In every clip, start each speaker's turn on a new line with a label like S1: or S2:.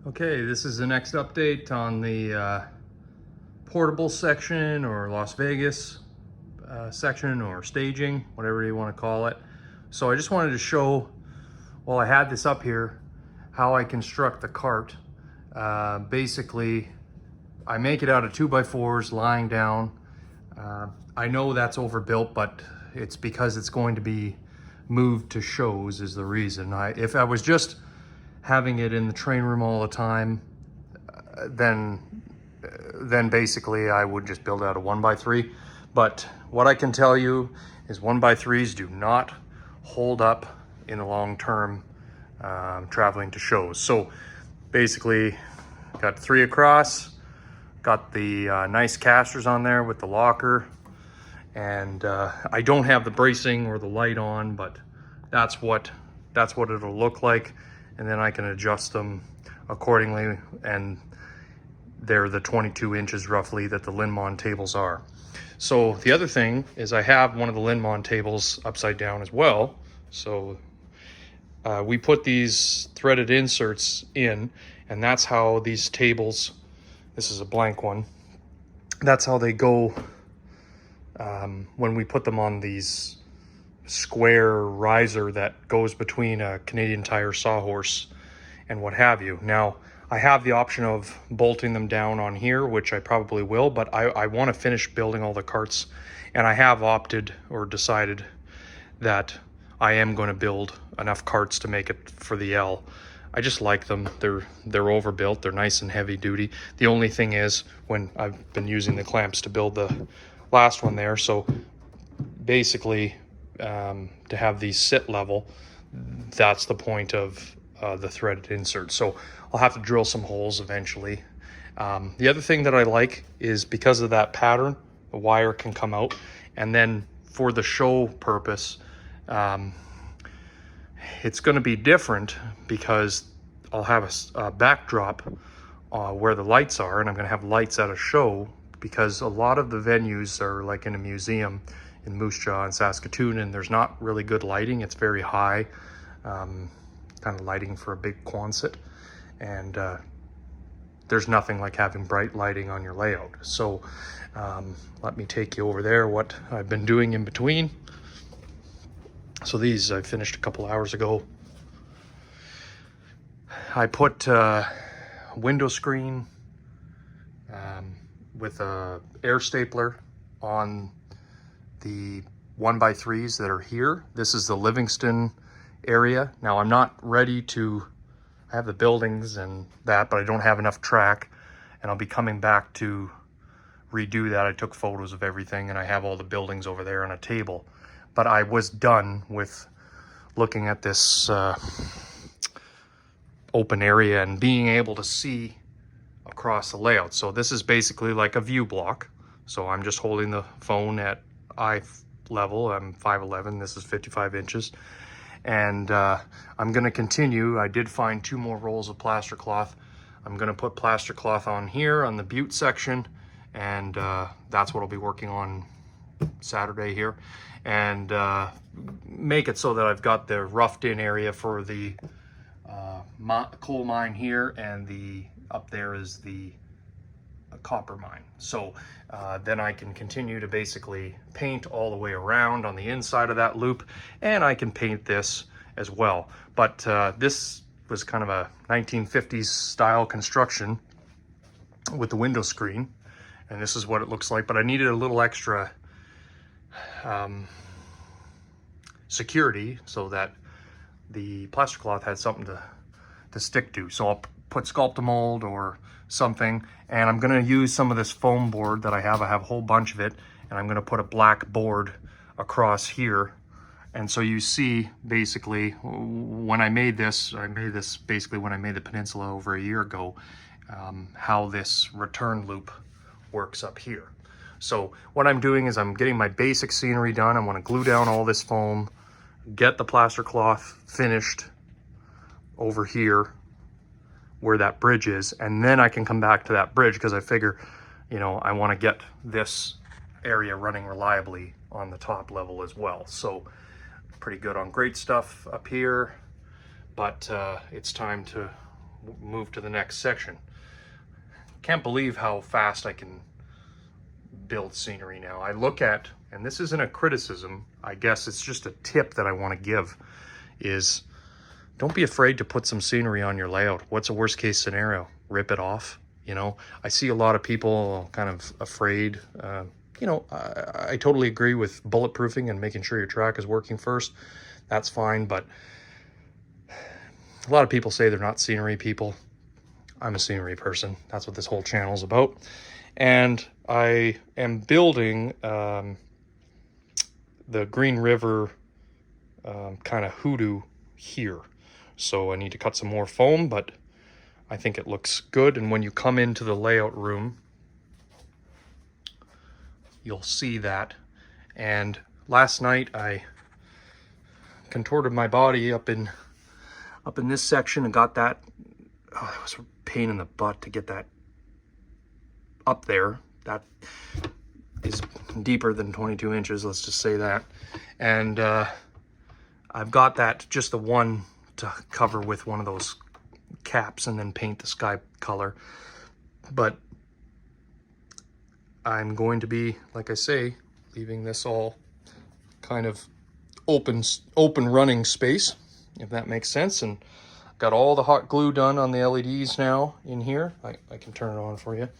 S1: Okay, this is the next update on the portable section, or Las Vegas section, or staging, whatever you want to call it. So I just wanted to show, while I had this up here, how I construct the cart. Basically, I make it out of 2x4s lying down. I know that's overbuilt, but it's because it's going to be moved to shows is the reason. If I was just having it in the train room all the time, then basically I would just build out a 1x3. But what I can tell you is 1x3s do not hold up in the long term traveling to shows. So basically, got 3 across, got the nice casters on there with the locker, and I don't have the bracing or the light on, but that's what it'll look like. And then I can adjust them accordingly, and they're the 22 inches roughly that the Livingston tables are. So the other thing is I have one of the Livingston tables upside down as well. So we put these threaded inserts in, and that's how these tables, this is a blank one, that's how they go when we put them on these square riser that goes between a Canadian Tire sawhorse and what have you. Now, I have the option of bolting them down on here, which I probably will, but I want to finish building all the carts, and I have opted or decided that I am going to build enough carts to make it for the L. I just like them. They're overbuilt. They're nice and heavy duty. The only thing is, when I've been using the clamps to build the last one there, so basically to have these sit level, that's the point of the threaded insert. So I'll have to drill some holes eventually. The other thing that I like is, because of that pattern, the wire can come out, and then for the show purpose, it's going to be different because I'll have a backdrop where the lights are, and I'm going to have lights at a show, because a lot of the venues are like in a museum in Moose Jaw and Saskatoon, and there's not really good lighting. It's very high, kind of lighting for a big Quonset, and there's nothing like having bright lighting on your layout. So let me take you over there, what I've been doing in between. So these I finished a couple hours ago. I put window screen with a air stapler on the 1x3s that are here. This is the Livingston area. Now, I'm not ready to, I have the buildings and that, but I don't have enough track, and I'll be coming back to redo that. I took photos of everything, and I have all the buildings over there on a table. But I was done with looking at this open area and being able to see across the layout. So this is basically like a view block. So I'm just holding the phone at eye level. I'm 5'11", this is 55 inches. And I'm gonna continue. I did find 2 more rolls of plaster cloth. I'm gonna put plaster cloth on here on the butte section, and that's what I'll be working on Saturday here, and make it so that I've got the roughed in area for the coal mine here, and the up there is the copper mine. So then I can continue to basically paint all the way around on the inside of that loop, and I can paint this as well. But this was kind of a 1950s style construction with the window screen, and this is what it looks like. But I needed a little extra security so that the plaster cloth had something to stick to. So I'll put Sculptamold or something, and I'm going to use some of this foam board that I have. I have a whole bunch of it, and I'm going to put a black board across here. And so you see, basically, when I made this basically when I made the Peninsula over a year ago, how this return loop works up here. So what I'm doing is I'm getting my basic scenery done. I want to glue down all this foam, get the plaster cloth finished over here where that bridge is, and then I can come back to that bridge, because I figure, you know, I want to get this area running reliably on the top level as well. So pretty good on great stuff up here, but it's time to move to the next section. Can't believe how fast I can build scenery now. I look at, and this isn't a criticism, I guess it's just a tip that I want to give, is don't be afraid to put some scenery on your layout. What's a worst case scenario? Rip it off. You know, I see a lot of people kind of afraid. You know, I totally agree with bulletproofing and making sure your track is working first. That's fine, but a lot of people say they're not scenery people. I'm a scenery person. That's what this whole channel is about. And I am building the Green River kind of hoodoo here. So I need to cut some more foam, but I think it looks good. And when you come into the layout room, you'll see that. And last night I contorted my body up in this section and got that. Oh, it was a pain in the butt to get that up there. That is deeper than 22 inches, let's just say that. And I've got that, just the one to cover with one of those caps and then paint the sky color. But I'm going to be, like I say, leaving this all kind of open running space, if that makes sense. And got all the hot glue done on the LEDs now in here. I can turn it on for you.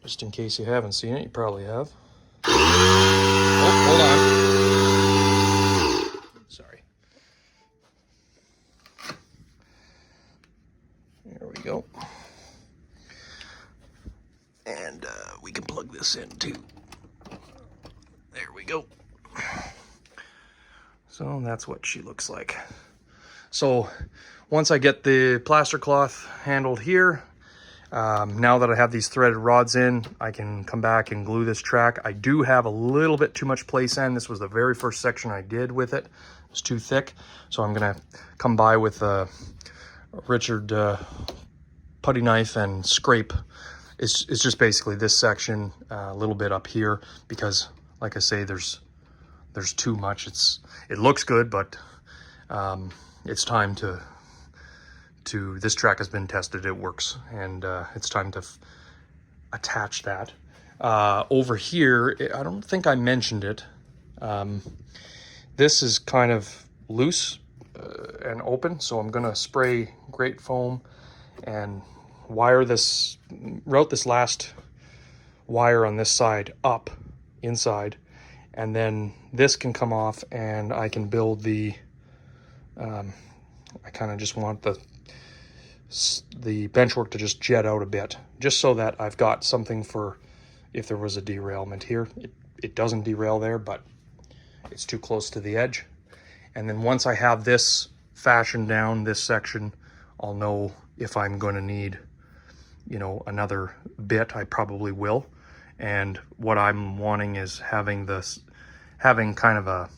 S1: Just in case you haven't seen it, you probably have. Oh, hold on. Sorry. There we go. And we can plug this in too. There we go. So that's what she looks like. So once I get the plaster cloth handled here, now that I have these threaded rods in, I can come back and glue this track. I do have a little bit too much play sand. This was the very first section I did with it. It's too thick. So I'm gonna come by with a Richard putty knife and scrape. It's just basically this section, a little bit up here, because like I say, there's too much. It looks good, but it's time to this track has been tested, it works, and it's time to attach that. Over here, I don't think I mentioned it. This is kind of loose and open, so I'm gonna spray great foam and route this last wire on this side up inside, and then this can come off and I can build the I kind of just want the benchwork to just jet out a bit, just so that I've got something for if there was a derailment here. It doesn't derail there, but it's too close to the edge. And then once I have this fashioned down, this section, I'll know if I'm going to need, you know, another bit. I probably will. And what I'm wanting is having kind of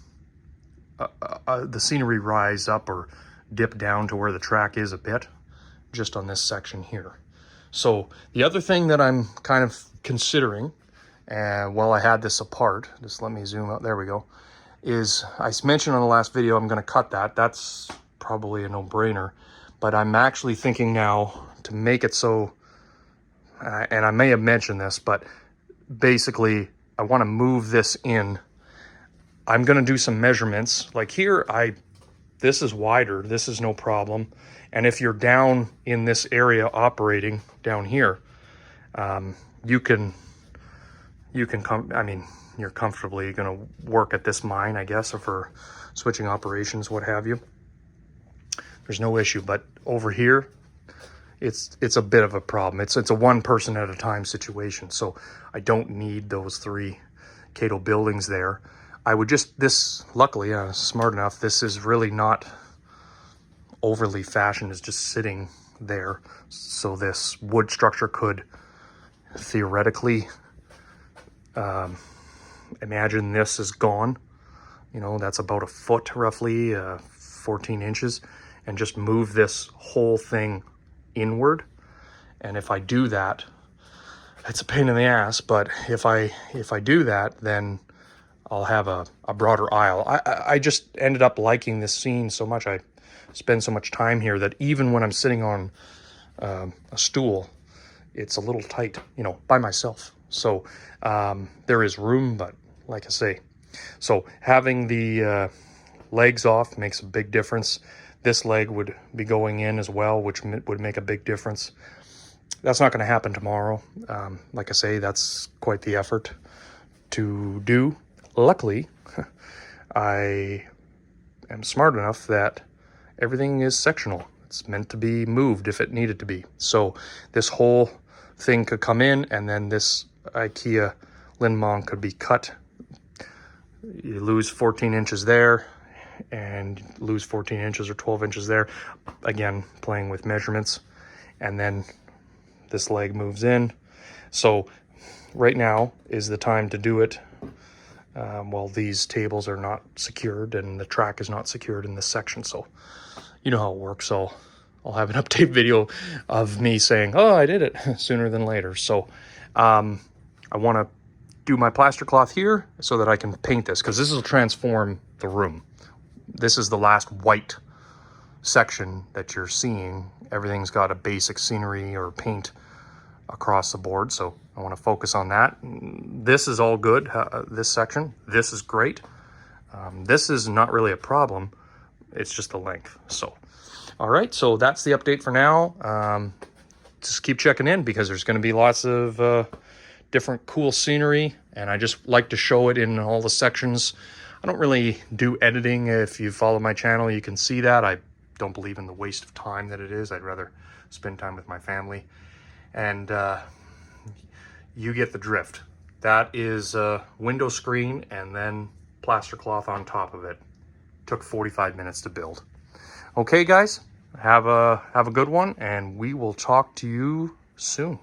S1: the scenery rise up or dip down to where the track is a bit, just on this section here. So the other thing that I'm kind of considering, while I had this apart, just let me zoom out, there we go, is I mentioned on the last video I'm going to cut that. That's probably a no-brainer, but I'm actually thinking now to make it so, and I may have mentioned this, but basically I want to move this in. I'm going to do some measurements. Like here, this is wider, this is no problem. And if you're down in this area operating down here, you can come, I mean, you're comfortably going to work at this mine, I guess, or for switching operations, what have you. There's no issue. But over here, it's a bit of a problem. It's a one person at a time situation. So I don't need those 3 Cato buildings there. I would just, luckily, I'm smart enough, this is really not overly fashioned, is just sitting there. So this wood structure could theoretically, imagine this is gone, you know, that's about a foot roughly, 14 inches, and just move this whole thing inward. And if I do that, it's a pain in the ass, but if I do that, then I'll have a broader aisle. I just ended up liking this scene so much. I spend so much time here that even when I'm sitting on a stool, it's a little tight, you know, by myself. So there is room, but like I say, so having the legs off makes a big difference. This leg would be going in as well, which would make a big difference. That's not going to happen tomorrow. Like I say, that's quite the effort to do. Luckily, I am smart enough that everything is sectional. It's meant to be moved if it needed to be. So this whole thing could come in, and then this IKEA Lindmong could be cut. You lose 14 inches there and lose 14 inches or 12 inches there. Again, playing with measurements. And then this leg moves in. So right now is the time to do it while these tables are not secured and the track is not secured in this section. So you know how it works. So I'll have an update video of me saying, oh, I did it sooner than later. So I want to do my plaster cloth here so that I can paint this, because this will transform the room. This is the last white section that you're seeing. Everything's got a basic scenery or paint across the board, so I want to focus on that. This is all good, this section. This is great. This is not really a problem. It's just the length. So, all right, so that's the update for now. Just keep checking in, because there's going to be lots of different cool scenery, and I just like to show it in all the sections. I don't really do editing. If you follow my channel, you can see that. I don't believe in the waste of time that it is. I'd rather spend time with my family. And you get the drift. That is a window screen and then plaster cloth on top of it. Took 45 minutes to build. Okay, guys, have a good one, and we will talk to you soon.